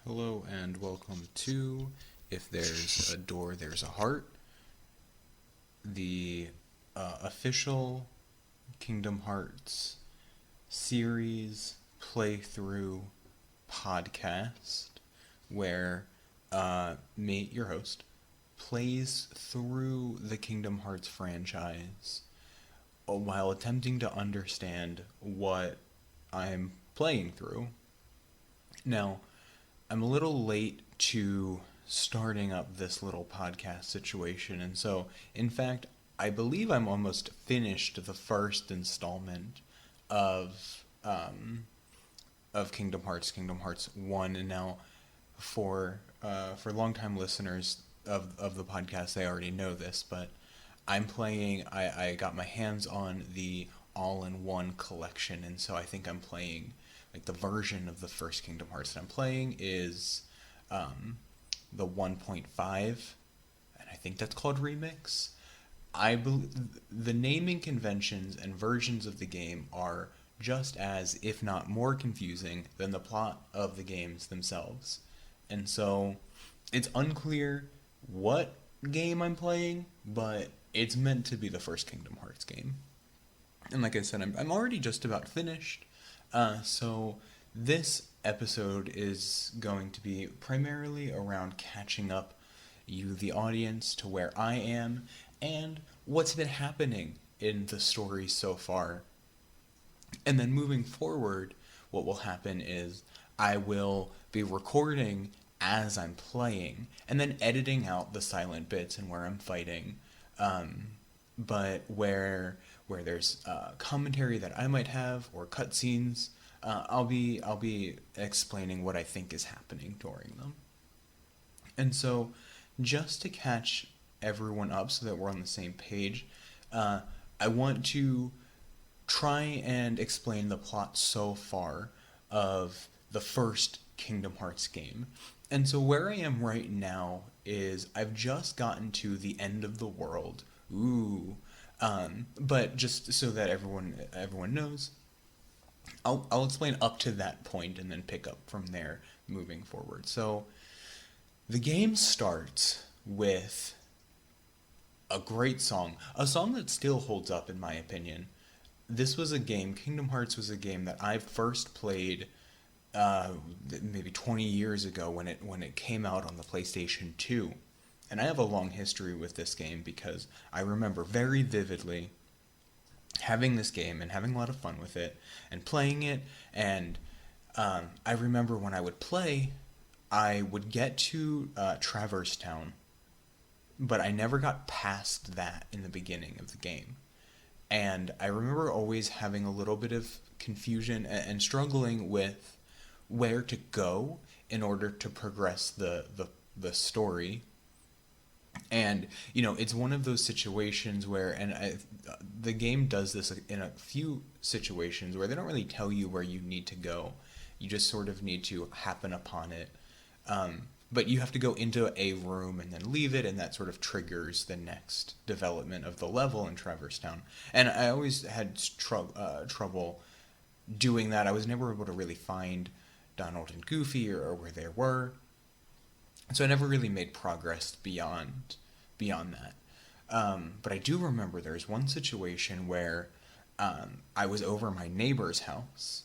Hello and welcome to If There's a Door, There's a Heart, the official Kingdom Hearts series playthrough podcast where me, your host, plays through the Kingdom Hearts franchise while attempting to understand what I'm playing through. Now, I'm a little late to starting up this little podcast situation, and so, in fact, I believe I'm almost finished the first installment of Kingdom Hearts One, and now for longtime listeners of the podcast, they already know this, but I'm playing. I got my hands on the all-in-one collection, and so I think I'm playing like the version of the first Kingdom Hearts that I'm playing is the 1.5, and I think that's called Remix. I believe the naming conventions and versions of the game are just as, if not more, confusing than the plot of the games themselves. And so it's unclear what game I'm playing, but it's meant to be the first Kingdom Hearts game. And like I said, I'm already just about finished. So this episode is going to be primarily around catching up you, the audience, to where I am and what's been happening in the story so far. And then moving forward, what will happen is I will be recording as I'm playing and then editing out the silent bits and where I'm fighting. But where there's commentary that I might have or cutscenes, I'll be explaining what I think is happening during them. And so, just to catch everyone up so that we're on the same page, uh, I want to try and explain the plot so far of the first Kingdom Hearts game. And so where I am right now is I've just gotten to the end of the world. Ooh. But just so that everyone knows, I'll explain up to that point and then pick up from there moving forward. So the game starts with a great song, a song that still holds up in my opinion. This was a game, Kingdom Hearts was a game that I first played uh, maybe 20 years ago when it came out on the PlayStation 2. And I have a long history with this game because I remember very vividly having this game and having a lot of fun with it and playing it. And I remember when I would play, I would get to Traverse Town, but I never got past that in the beginning of the game. And I remember always having a little bit of confusion and struggling with where to go in order to progress the story. And it's one of those situations where, the game does this in a few situations where they don't really tell you where you need to go. You just sort of need to happen upon it. But you have to go into a room and then leave it, and that sort of triggers the next development of the level in Traverse Town. And I always had trouble doing that. I was never able to really find Donald and Goofy or where they were. So I never really made progress beyond that. But I do remember there's one situation where I was over my neighbor's house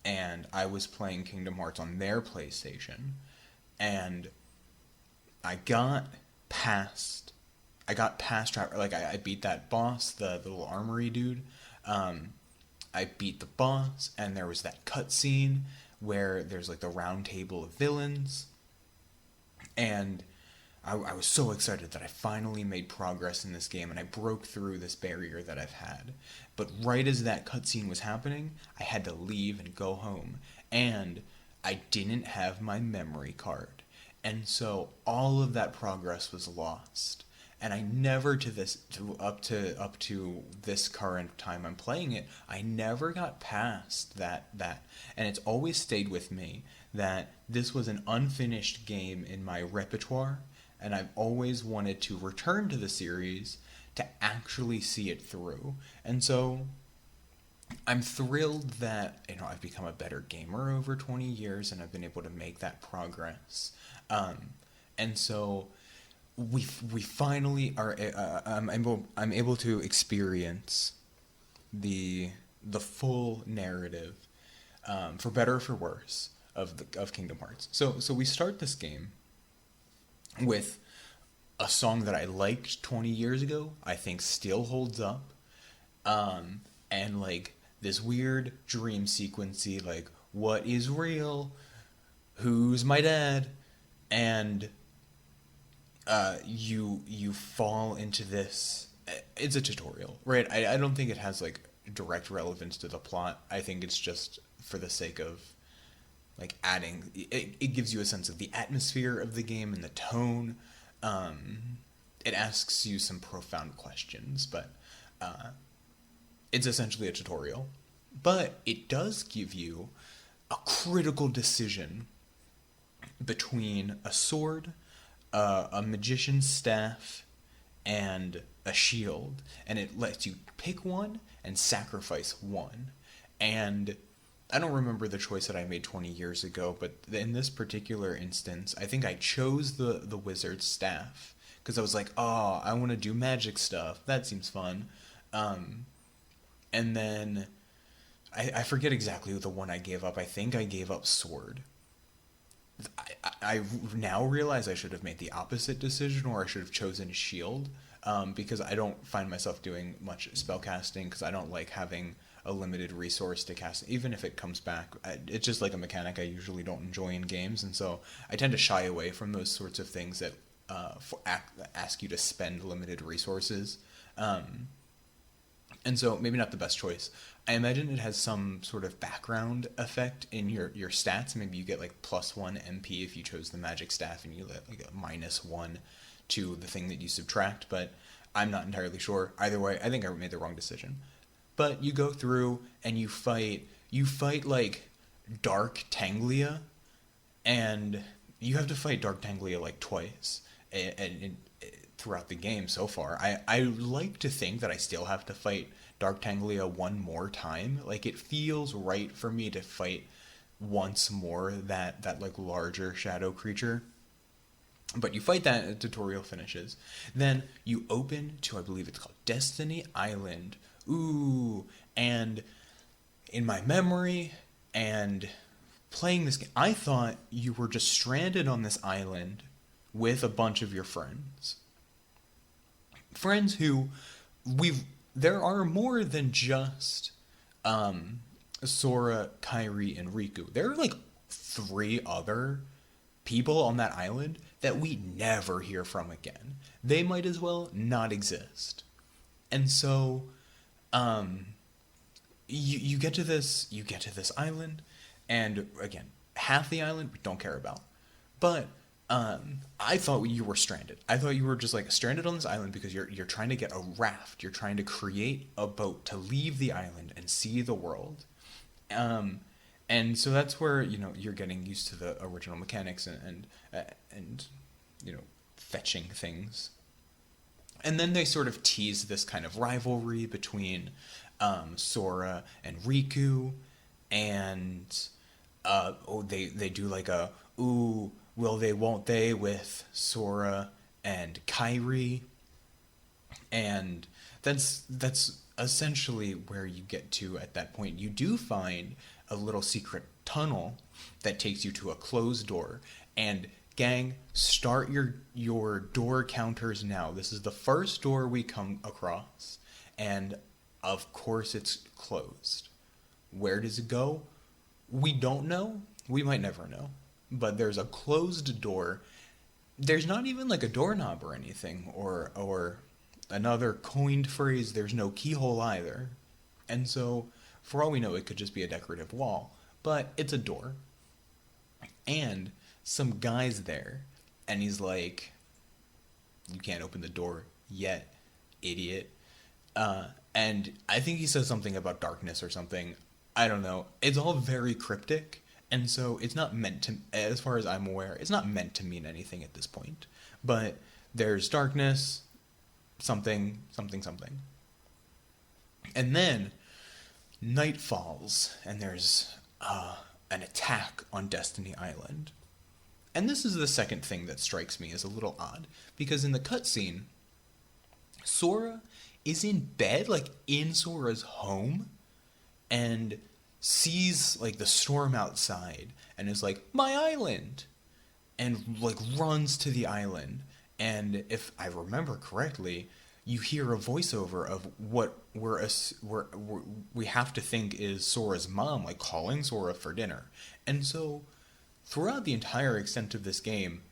and I was playing Kingdom Hearts on their PlayStation, and I got past like I beat that boss, the little armory dude. Um, I beat the boss, and there was that cutscene where there's like the round table of villains, and I was so excited that I finally made progress in this game and I broke through this barrier that I've had. But right as that cutscene was happening, I had to leave and go home. And I didn't have my memory card. And so all of that progress was lost. And I never up to this current time I'm playing it, I never got past that. And it's always stayed with me that this was an unfinished game in my repertoire, and I've always wanted to return to the series to actually see it through. And so I'm thrilled that I've become a better gamer over 20 years and I've been able to make that progress. Um, and so we finally are. I'm able to experience the the full narrative, for better or for worse, of Kingdom Hearts. So we start this game with a song that I liked 20 years ago. I think still holds up, and like this weird dream sequency, like what is real, who's my dad, and you fall into this. It's a tutorial, right? I don't think it has like direct relevance to the plot. I think it's just for the sake of like adding. It gives you a sense of the atmosphere of the game and the tone. It asks you some profound questions, but it's essentially a tutorial. But it does give you a critical decision between a sword, a magician's staff, and a shield, and it lets you pick one and sacrifice one. And I don't remember the choice that I made 20 years ago, but in this particular instance, I think I chose the wizard's staff because I was like, oh, I want to do magic stuff. That seems fun. And then I forget exactly the one I gave up. I think I gave up sword. I now realize I should have made the opposite decision, or I should have chosen shield, because I don't find myself doing much spellcasting because I don't like having a limited resource to cast. Even if it comes back, it's just like a mechanic I usually don't enjoy in games, and so I tend to shy away from those sorts of things that ask you to spend limited resources. And so maybe not the best choice. I imagine it has some sort of background effect in your stats. Maybe you get like +1 MP if you chose the magic staff, and you get like a -1 to the thing that you subtract, but I'm not entirely sure. Either way, I think I made the wrong decision. But you go through and you fight like Dark Tanglia, and you have to fight Dark Tanglia like twice. And throughout the game so far. I like to think that I still have to fight Dark Tanglia one more time. Like it feels right for me to fight once more that like larger shadow creature. But you fight that, tutorial finishes. Then you open to, I believe it's called Destiny Island. Ooh, and in my memory and playing this game, I thought you were just stranded on this island with a bunch of your friends. Friends who there are more than just Sora, Kairi, and Riku. There are like 3 other people on that island that we never hear from again. They might as well not exist. And so you get to this island, and again, half the island we don't care about. But I thought you were stranded. I thought you were just like stranded on this island because you're trying to get a raft. You're trying to create a boat to leave the island and see the world. And so that's where you're getting used to the original mechanics and fetching things. And then they sort of tease this kind of rivalry between Sora and Riku, and they do like a ooh, will they won't they with Sora and Kairi, and that's essentially where you get to at that point. You do find a little secret tunnel that takes you to a closed door, and gang, start your door counters now. This is the first door we come across, and of course it's closed. Where does it go? We don't know. We might never know. But there's a closed door. There's not even like a doorknob or anything, or another coined phrase, there's no keyhole either. And so, for all we know, it could just be a decorative wall. But it's a door. And some guy's there, and he's like, you can't open the door yet, idiot. And I think he says something about darkness or something. I don't know. It's all very cryptic, and so it's not meant to, as far as I'm aware, it's not meant to mean anything at this point. But there's darkness, something, something, something. And then night falls, and there's an attack on Destiny Island. And this is the second thing that strikes me as a little odd, because in the cutscene, Sora is in bed, like in Sora's home, and sees like the storm outside and is like, my island, and like runs to the island. And if I remember correctly, you hear a voiceover of what we have to think is Sora's mom, like calling Sora for dinner. And so throughout the entire extent of this game,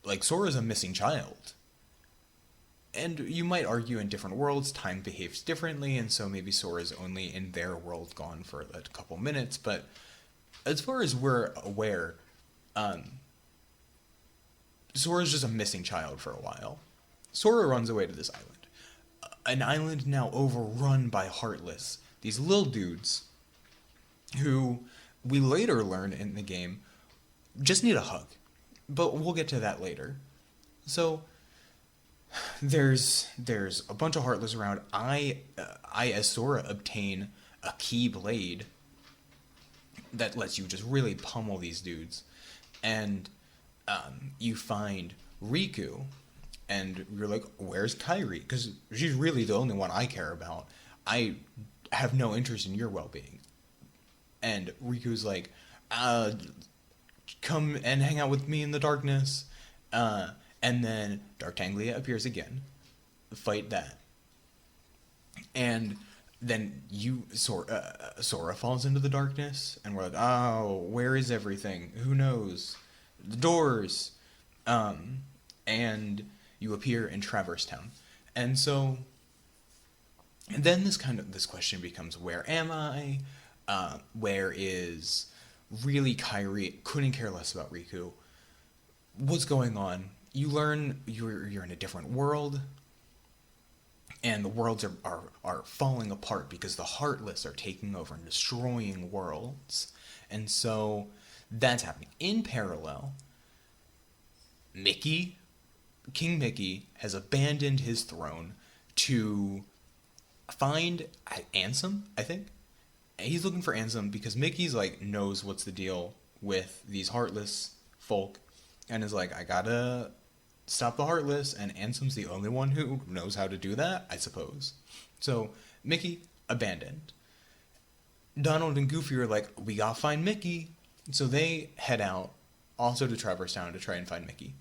like, Sora's a missing child. And you might argue in different worlds, time behaves differently, and so maybe Sora's only in their world gone for a couple minutes, but as far as we're aware, Sora's just a missing child for a while. Sora runs away to this island. An island now overrun by Heartless. These little dudes who we later learn in the game just need a hug. But we'll get to that later. So there's a bunch of Heartless around. I as Sora obtain a Keyblade that lets you just really pummel these dudes. And you find Riku, and you're like, where's Kairi? Because she's really the only one I care about. I have no interest in your well-being. And Riku's like, come and hang out with me in the darkness. And then Dark Tanglia appears again. Fight that. And then Sora falls into the darkness, and we're like, oh, where is everything? Who knows? The doors. And you appear in Traverse Town. And so then this question becomes, where am I? Where is really Kairi? Couldn't care less about Riku. What's going on? You learn you're in a different world, and the worlds are falling apart because the Heartless are taking over and destroying worlds. And so that's happening. In parallel, King Mickey has abandoned his throne to find Ansem, I think. He's looking for Ansem because Mickey's like knows what's the deal with these Heartless folk, and is like, I gotta stop the Heartless, and Ansem's the only one who knows how to do that, I suppose. So Mickey abandoned. Donald and Goofy are like, we gotta find Mickey. So they head out also to Traverse Town to try and find Mickey.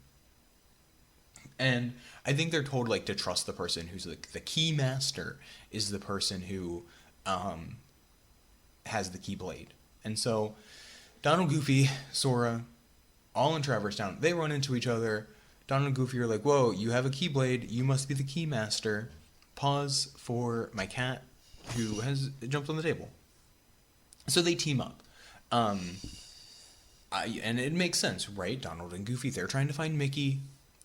And I think they're told like to trust the person who's like the key master is the person who has the Keyblade. And so Donald, Goofy, Sora, all in Traverse Town, they run into each other. Donald and Goofy are like, whoa, you have a Keyblade, you must be the key master. Pause for my cat who has jumped on the table. So they team up. And it makes sense, right? Donald and Goofy, they're trying to find Mickey.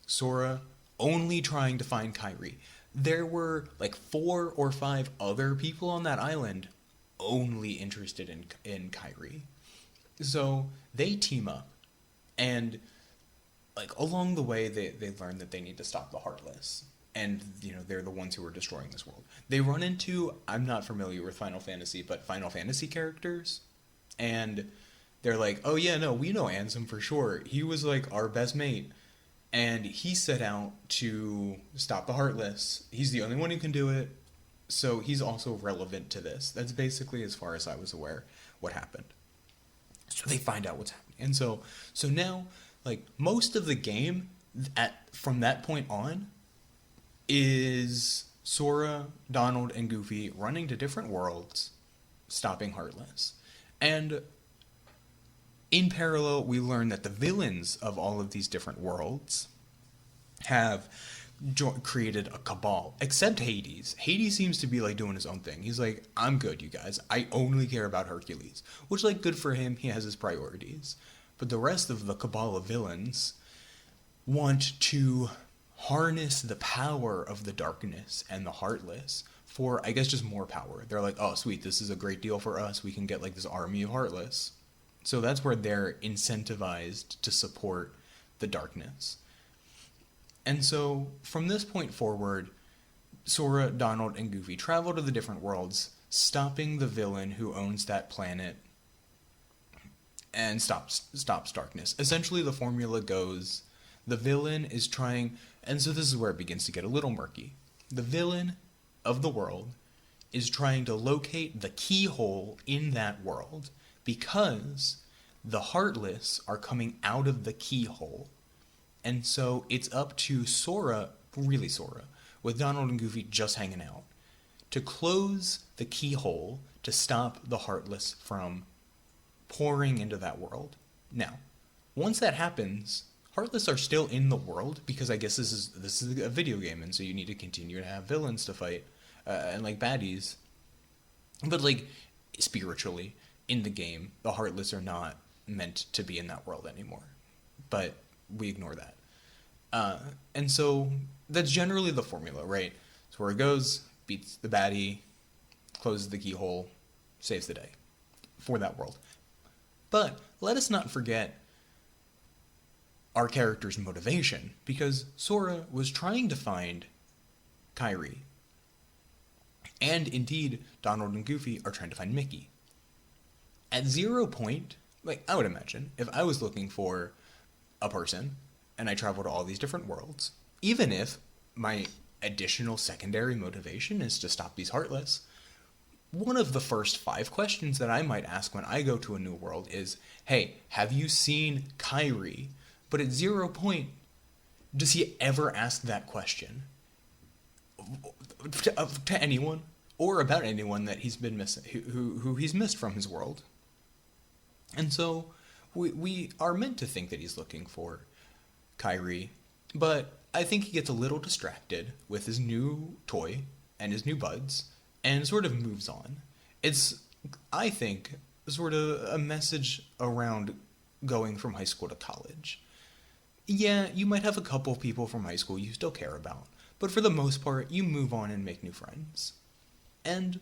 Sora only trying to find Kairi. There were like 4 or 5 other people on that island only interested in Kairi. So they team up, and like along the way they learn that they need to stop the Heartless, and you know they're the ones who are destroying this world. They run into, I'm not familiar with Final Fantasy, but Final Fantasy characters, and they're like, oh yeah, no, we know Ansem for sure. He was like our best mate, and he set out to stop the Heartless. He's the only one who can do it, so he's also relevant to this. That's basically, as far as I was aware, what happened. So they find out what's happening. And so now, like, most of the game from that point on is Sora, Donald, and Goofy running to different worlds, stopping Heartless. And in parallel, we learn that the villains of all of these different worlds have created a cabal, except Hades. Hades seems to be like doing his own thing. He's like, I'm good, you guys. I only care about Hercules. Which, like, good for him. He has his priorities. But the rest of the cabal of villains want to harness the power of the darkness and the Heartless for, I guess, just more power. They're like, oh, sweet, this is a great deal for us. We can get, like, this army of Heartless. So that's where they're incentivized to support the darkness. And so from this point forward, Sora, Donald, and Goofy travel to the different worlds. stopping the villain who owns that planet and stops darkness. Essentially, the formula goes: the villain is trying, and so this is where it begins to get a little murky. The villain of the world is trying to locate the keyhole in that world because the Heartless are coming out of the keyhole. And so it's up to Sora, really Sora, with Donald and Goofy just hanging out, to close the keyhole to stop the Heartless from pouring into that world. Now, once that happens, Heartless are still in the world because I guess this is a video game, and so you need to continue to have villains to fight and like baddies. But like spiritually in the game, the Heartless are not meant to be in that world anymore. But we ignore that. And so that's generally the formula, right? So where it goes, beats the baddie, closes the keyhole, saves the day for that world. But let us not forget our character's motivation, because Sora was trying to find Kairi. And indeed, Donald and Goofy are trying to find Mickey. At 0 point, like I would imagine, if I was looking for a person and I travel to all these different worlds, even if my additional secondary motivation is to stop these Heartless, one of the first 5 questions that I might ask when I go to a new world is, hey, have you seen Kairi? But at 0 point, does he ever ask that question to anyone or about anyone that he's been missing, who he's missed from his world? And so we are meant to think that he's looking for Kairi, but I think he gets a little distracted with his new toy and his new buds and sort of moves on. It's, I think, sort of a message around going from high school to college. Yeah, you might have a couple of people from high school you still care about, but for the most part, you move on and make new friends. And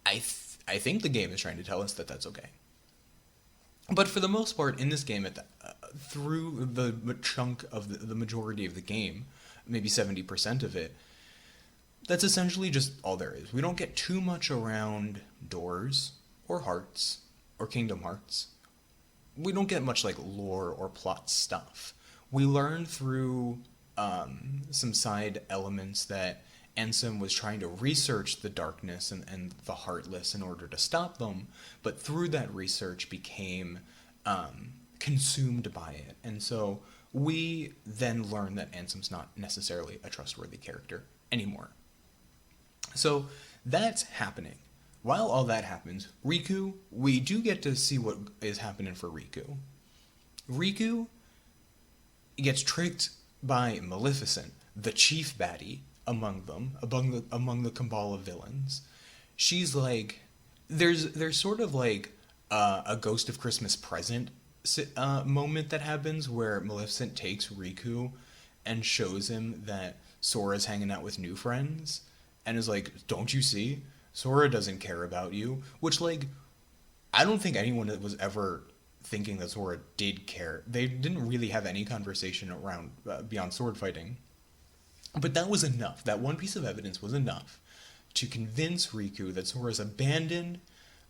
I think the game is trying to tell us that that's okay. But for the most part, in this game, through the chunk of the majority of the game, maybe 70% of it, that's essentially just all there is. We don't get too much around doors or hearts or Kingdom Hearts. We don't get much like lore or plot stuff. We learn through some side elements that Ansem was trying to research the darkness and the Heartless in order to stop them, but through that research became consumed by it. And so we then learn that Ansem's not necessarily a trustworthy character anymore. So that's happening. While all that happens, Riku, we do get to see what is happening for Riku. Riku gets tricked by Maleficent, the chief baddie among them, among the cabal of villains. She's like, there's sort of like a Ghost of Christmas Present moment that happens where Maleficent takes Riku and shows him that Sora's hanging out with new friends and is like, don't you see? Sora doesn't care about you. Which, like, I don't think anyone was ever thinking that Sora did care. They didn't really have any conversation around beyond sword fighting. But that was enough. That one piece of evidence was enough to convince Riku that Sora's abandoned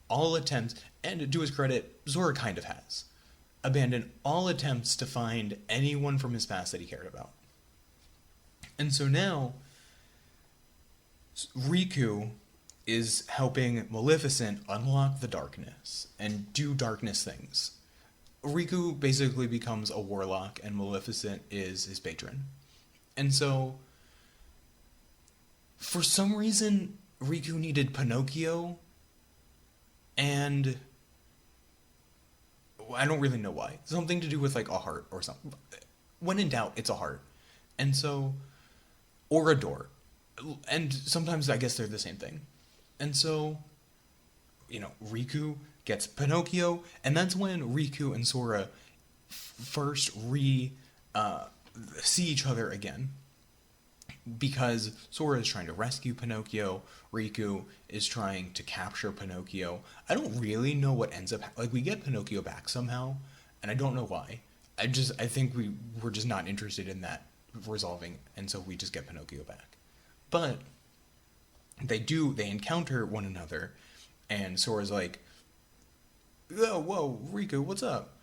all attempts, and to his credit, Sora kind of has, abandoned all attempts to find anyone from his past that he cared about. And so now, Riku is helping Maleficent unlock the darkness and do darkness things. Riku basically becomes a warlock, and Maleficent is his patron. And so, for some reason, Riku needed Pinocchio, and I don't really know why. Something to do with, like, a heart or something. When in doubt, it's a heart. And so, or a door. And sometimes I guess they're the same thing. And so, Riku gets Pinocchio, and that's when Riku and Sora first see each other again. Because Sora is trying to rescue Pinocchio, Riku is trying to capture Pinocchio. I don't really know what ends up... Like, we get Pinocchio back somehow, and I don't know why. I think we're just not interested in that resolving, and so we just get Pinocchio back. But they encounter one another, And Sora's like, whoa, Riku, what's up?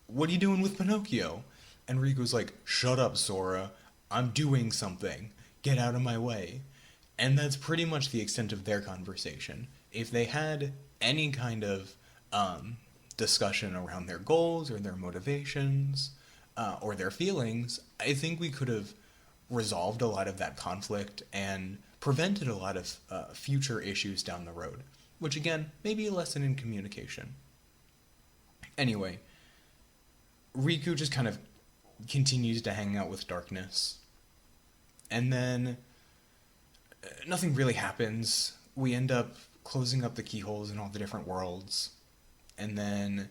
What are you doing with Pinocchio? And Riku's like, shut up, Sora. I'm doing something. Get out of my way. And that's pretty much the extent of their conversation. If they had any kind of discussion around their goals or their motivations or their feelings, I think we could have resolved a lot of that conflict and prevented a lot of future issues down the road. Which, again, may be a lesson in communication. Anyway, Riku just kind of continues to hang out with Darkness. And then nothing really happens. We end up closing up the keyholes in all the different worlds. And then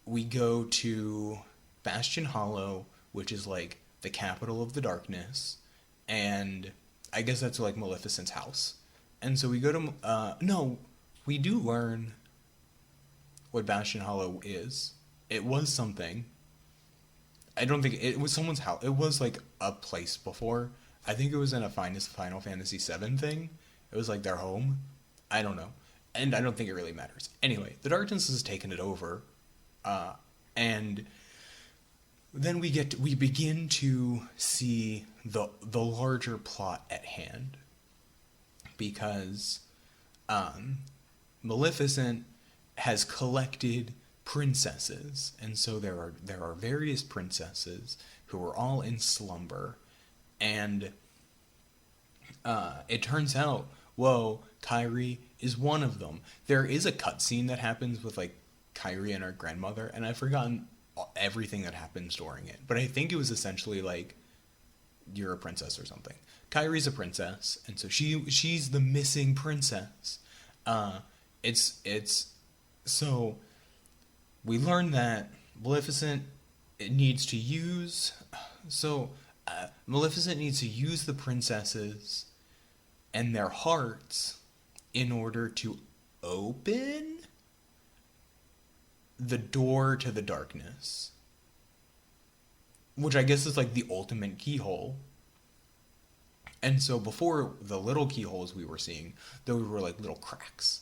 we go to Bastion Hollow, which is like the capital of the darkness. And I guess that's like Maleficent's house. And so we go to... no, we do learn what Bastion Hollow is. It was something. I don't think it was someone's house. It was like a place before. I think it was in a Final Fantasy VII thing. It was like their home. I don't know. And I don't think it really matters. Anyway, the darkness has taken it over. And then we begin to see the larger plot at hand. Because Maleficent has collected princesses, and so there are various princesses who are all in slumber, and it turns out, whoa, Kairi is one of them. There is a cutscene that happens with like Kairi and her grandmother, and I've forgotten everything that happens during it, but I think it was essentially like, you're a princess or something. Kairi's a princess, and so she's the missing princess. So we learn that Maleficent needs to use the princesses and their hearts in order to open the door to the darkness, which I guess is like the ultimate keyhole. And so before, the little keyholes we were seeing, those were like little cracks.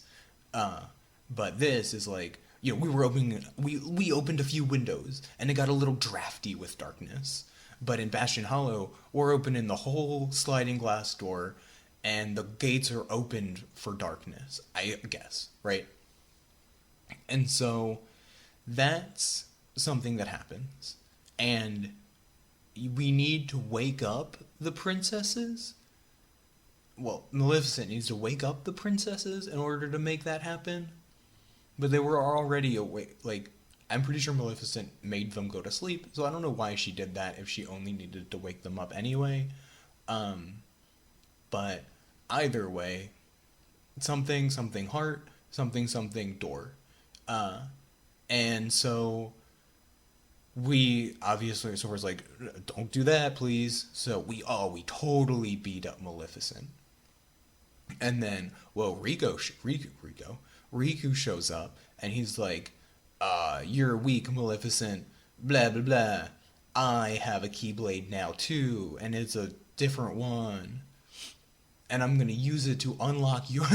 But this is like, we opened a few windows, and it got a little drafty with darkness. But in Bastion Hollow, we're opening the whole sliding glass door, and the gates are opened for darkness, I guess, right? And so that's something that happens. And we need to wake up the princesses. Well, Maleficent needs to wake up the princesses in order to make that happen. But they were already awake. Like, I'm pretty sure Maleficent made them go to sleep. So I don't know why she did that if she only needed to wake them up anyway. But either way, something heart, something door. And so we obviously, Sora's like, don't do that, please. So we totally beat up Maleficent. And then, well, Riku shows up, and he's like, you're weak, Maleficent, blah, blah, blah. I have a Keyblade now, too, and it's a different one. And I'm gonna use it to unlock your...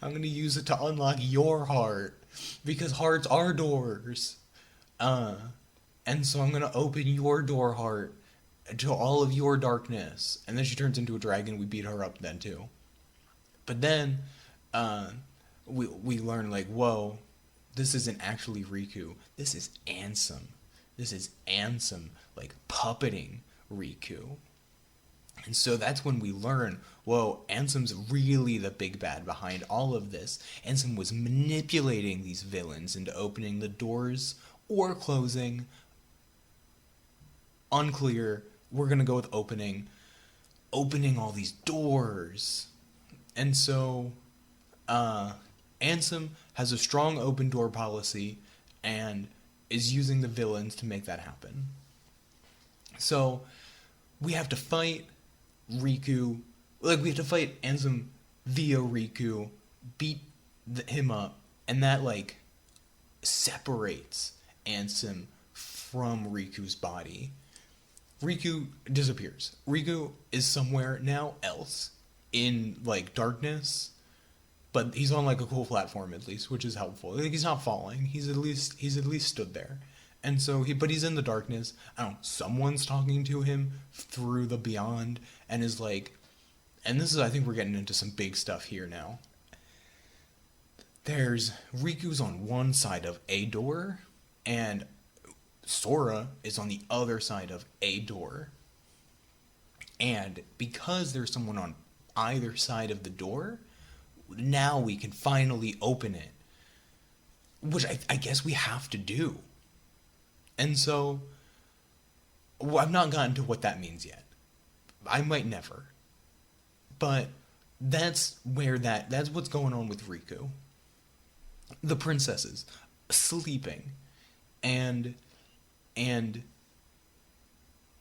I'm gonna use it to unlock your heart, because hearts are doors. And so I'm gonna open your door heart to all of your darkness. And then she turns into a dragon. We beat her up then too. But then we learn, like, whoa, this isn't actually Riku. This is Ansem. This is Ansem, like, puppeting Riku. And so that's when we learn, whoa, Ansem's really the big bad behind all of this. Ansem was manipulating these villains into opening the doors or closing. Unclear. We're going to go with opening all these doors. And so Ansem has a strong open door policy and is using the villains to make that happen. So we have to fight Riku. Like, we have to fight Ansem via Riku, beat him up, and that, like, separates Ansem from Riku's body. Riku disappears. Riku is somewhere now else. in like darkness, but he's on like a cool platform at least, which is helpful. Like he's not falling. He's at least stood there. And so he's in the darkness. I don't know, someone's talking to him through the beyond and is like, and this is, I think we're getting into some big stuff here now. There's Riku's on one side of a door, and Sora is on the other side of a door. And because there's someone on either side of the door, now we can finally open it. Which I guess we have to do. And so, well, I've not gotten to what that means yet. I might never. But that's what's going on with Riku. The princesses sleeping, and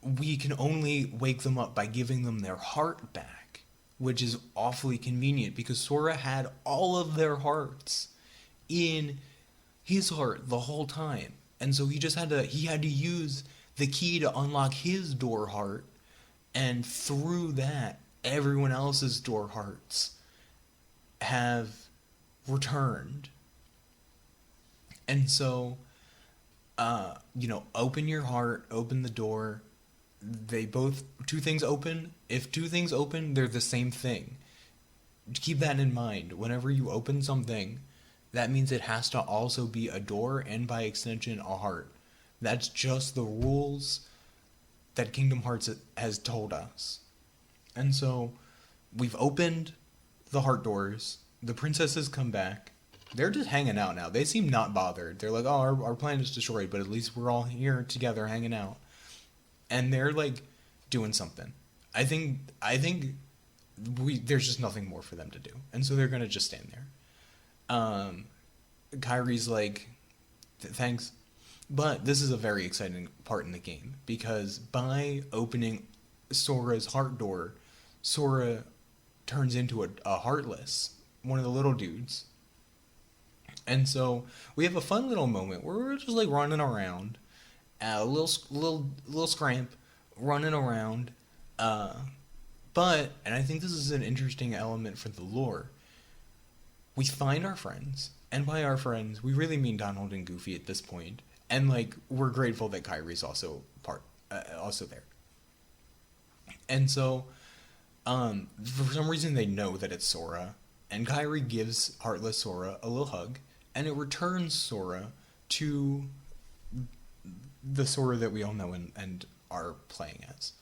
we can only wake them up by giving them their heart back, which is awfully convenient because Sora had all of their hearts in his heart the whole time. And so he had to use the key to unlock his door heart, and through that everyone else's door hearts have returned. And so open your heart, open the door. Two things open. If two things open, they're the same thing. Keep that in mind. Whenever you open something, that means it has to also be a door and by extension a heart. That's just the rules that Kingdom Hearts has told us. And so we've opened the heart doors. The princesses come back. They're just hanging out now. They seem not bothered. They're like, oh, our planet is destroyed, but at least we're all here together hanging out. And they're like doing something. I think there's just nothing more for them to do. And so they're going to just stand there. Kairi's like, thanks. But this is a very exciting part in the game because by opening Sora's heart door, Sora turns into a Heartless, one of the little dudes. And so we have a fun little moment where we're just like running around, a little scramp, running around. But, and I think this is an interesting element for the lore, we find our friends, and by our friends, we really mean Donald and Goofy at this point, and like we're grateful that Kairi's also also there. And so, for some reason, they know that it's Sora, and Kairi gives Heartless Sora a little hug, and it returns Sora to the Sora that we all know and are playing as.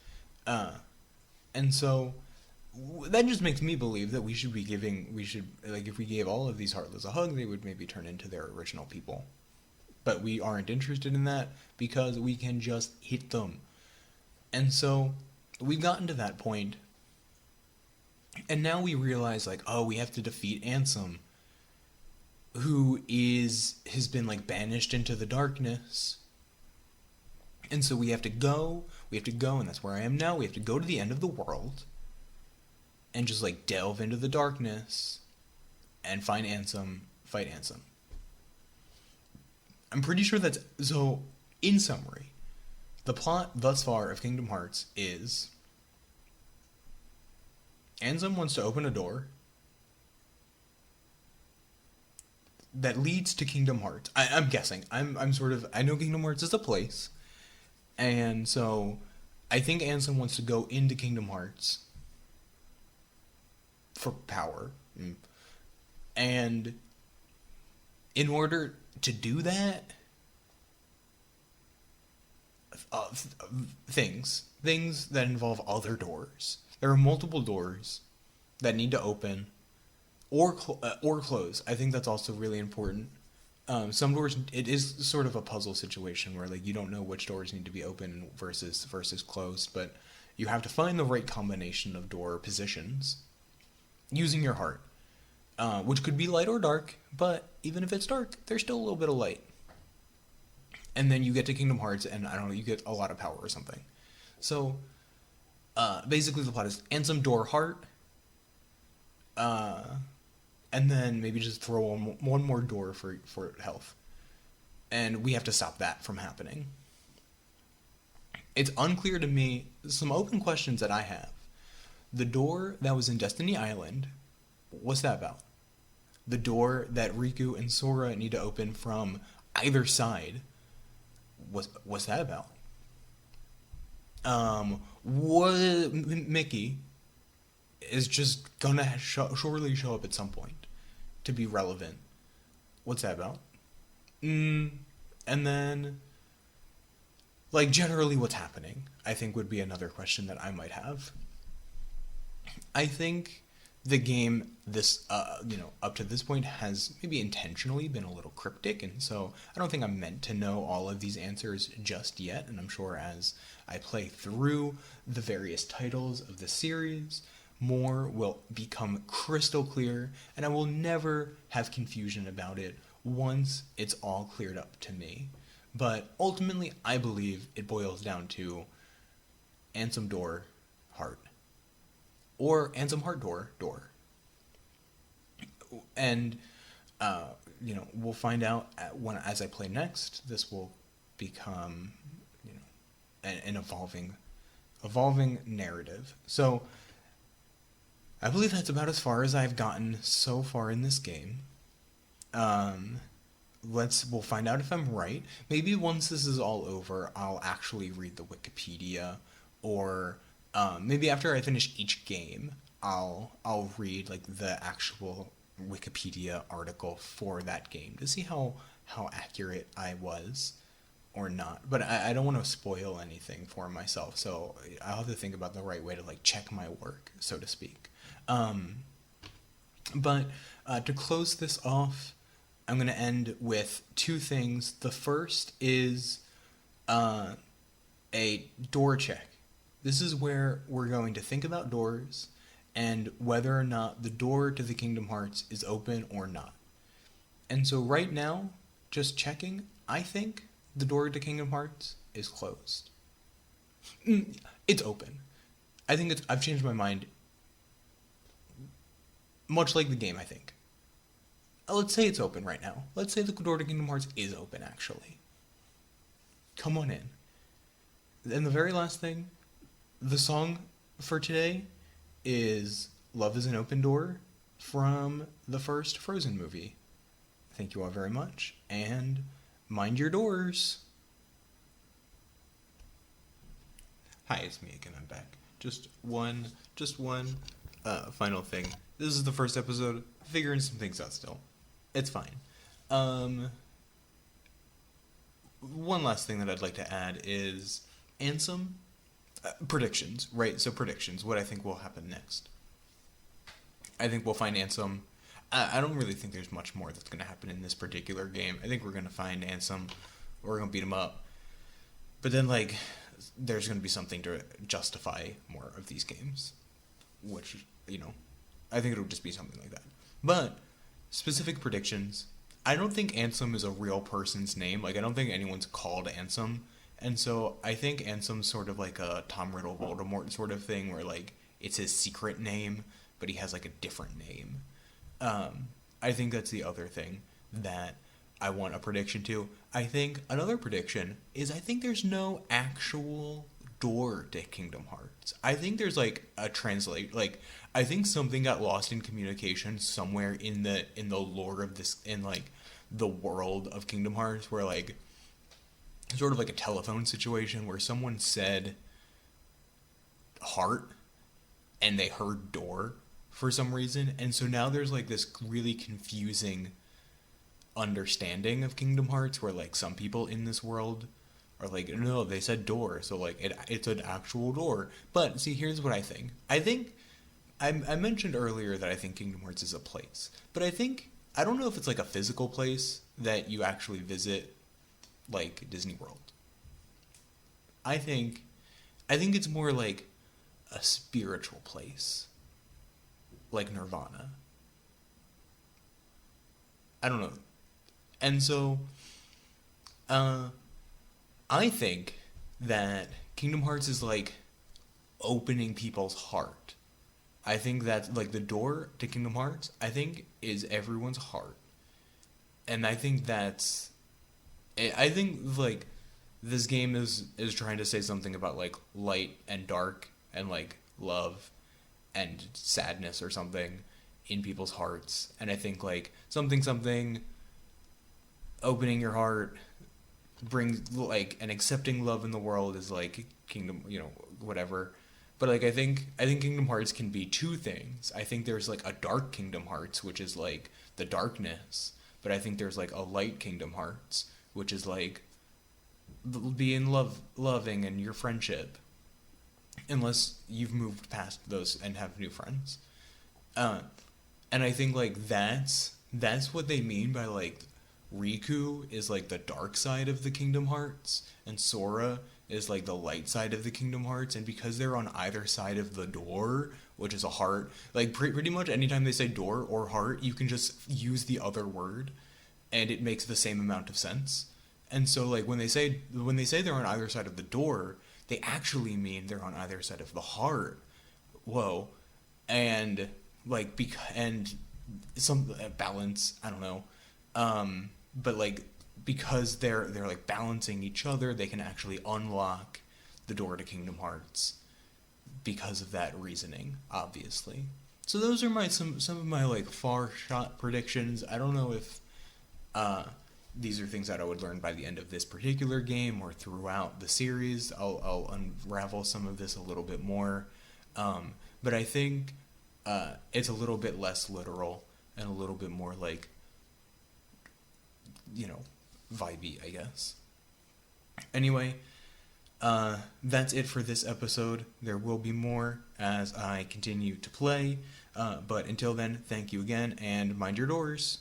And so that just makes me believe that if we gave all of these Heartless a hug, they would maybe turn into their original people. But we aren't interested in that because we can just hit them. And so we've gotten to that point, and now we realize like, oh, we have to defeat Ansem, who has been like banished into the darkness. And so we have to go, and that's where I am now. We have to go to the end of the world and just like delve into the darkness and fight Ansem. I'm pretty sure that's, so in summary, the plot thus far of Kingdom Hearts is Ansem wants to open a door that leads to Kingdom Hearts. I'm guessing. I know Kingdom Hearts is a place. And so I think Ansem wants to go into Kingdom Hearts for power. And in order to do that, things that involve other doors. There are multiple doors that need to open or close. I think that's also really important. Some doors, it is sort of a puzzle situation where like you don't know which doors need to be open versus closed, but you have to find the right combination of door positions using your heart, which could be light or dark, but even if it's dark, there's still a little bit of light. And then you get to Kingdom Hearts, and I don't know, you get a lot of power or something. So, basically the plot is Ansem door heart, and then maybe just throw one more door for health. And we have to stop that from happening. It's unclear to me, some open questions that I have. The door that was in Destiny Island, what's that about? The door that Riku and Sora need to open from either side, what's that about? What Mickey is just gonna surely show up at some point to be relevant. What's that about? And then, like, generally what's happening, I think would be another question that I might have. I think the game, up to this point, has maybe intentionally been a little cryptic, and so I don't think I'm meant to know all of these answers just yet, and I'm sure as I play through the various titles of the series, more will become crystal clear, and I will never have confusion about it once it's all cleared up to me. But ultimately, I believe it boils down to Ansem Door, Heart. Or Ansem Heart Door, Door. And, we'll find out as I play next. This will become, an evolving narrative. So, I believe that's about as far as I've gotten so far in this game. We'll find out if I'm right. Maybe once this is all over, I'll actually read the Wikipedia, or maybe after I finish each game, I'll read like the actual Wikipedia article for that game to see how accurate I was or not. But I don't want to spoil anything for myself, so I'll have to think about the right way to like check my work, so to speak. But to close this off, I'm going to end with two things. The first is a door check. This is where we're going to think about doors and whether or not the door to the Kingdom Hearts is open or not. And so right now, just checking, I think the door to Kingdom Hearts is closed. It's open. I've changed my mind. Much like the game, I think. Let's say it's open right now. Let's say the door to Kingdom Hearts is open, actually. Come on in. And the very last thing, the song for today is Love is an Open Door from the first Frozen movie. Thank you all very much, and mind your doors. Hi, it's me again, I'm back. Just one final thing. This is the first episode, figuring some things out still. It's fine. One last thing that I'd like to add is Ansem. Predictions, right? So predictions, what I think will happen next. I think we'll find Ansem. I don't really think there's much more that's going to happen in this particular game. I think we're going to find Ansem. We're going to beat him up. But then, like, there's going to be something to justify more of these games. Which, I think it'll just be something like that. But specific predictions. I don't think Ansem is a real person's name. Like, I don't think anyone's called Ansem. And so I think Ansem's sort of like a Tom Riddle Voldemort sort of thing where, like, it's his secret name, but he has, like, a different name. I think that's the other thing that I want a prediction to. I think another prediction is I think there's no actual door to Kingdom Hearts. I think there's, like, a I think something got lost in communication somewhere in the lore of this, in, like, the world of Kingdom Hearts, where, like, sort of like a telephone situation where someone said heart and they heard door for some reason. And so now there's like this really confusing understanding of Kingdom Hearts where like some people in this world are like, no, they said door. So like it's an actual door. But see, here's what I think. I mentioned earlier that I think Kingdom Hearts is a place, but I don't know if it's like a physical place that you actually visit like Disney World. I think it's more like a spiritual place, like Nirvana. I don't know. And so I think that Kingdom Hearts is like opening people's heart. I think that like the door to Kingdom Hearts, I think, is everyone's heart. And I think like this game is trying to say something about like light and dark and like love and sadness or something in people's hearts. And I think like something opening your heart brings like, and accepting love in the world is like Kingdom, whatever. But like I think Kingdom Hearts can be two things. I think there's like a dark Kingdom Hearts, which is like the darkness, but I think there's like a light Kingdom Hearts, which is like being loving and your friendship, unless you've moved past those and have new friends. Uh, and I think like that's what they mean by like Riku is like the dark side of the Kingdom Hearts, and Sora is like the light side of the Kingdom Hearts. And because they're on either side of the door, which is a heart, like pretty much anytime they say door or heart, you can just use the other word, and it makes the same amount of sense. And so like when they say they're on either side of the door, they actually mean they're on either side of the heart. Whoa. And like and some balance, I don't know. But like because they're like balancing each other, they can actually unlock the door to Kingdom Hearts because of that reasoning, obviously. So those are my some of my like far shot predictions. I don't know if uh these are things that I would learn by the end of this particular game or throughout the series. I'll unravel some of this a little bit more. But I think it's a little bit less literal and a little bit more like, you know, vibey, I guess. Anyway, that's it for this episode. There will be more as I continue to play. But until then, thank you again and mind your doors.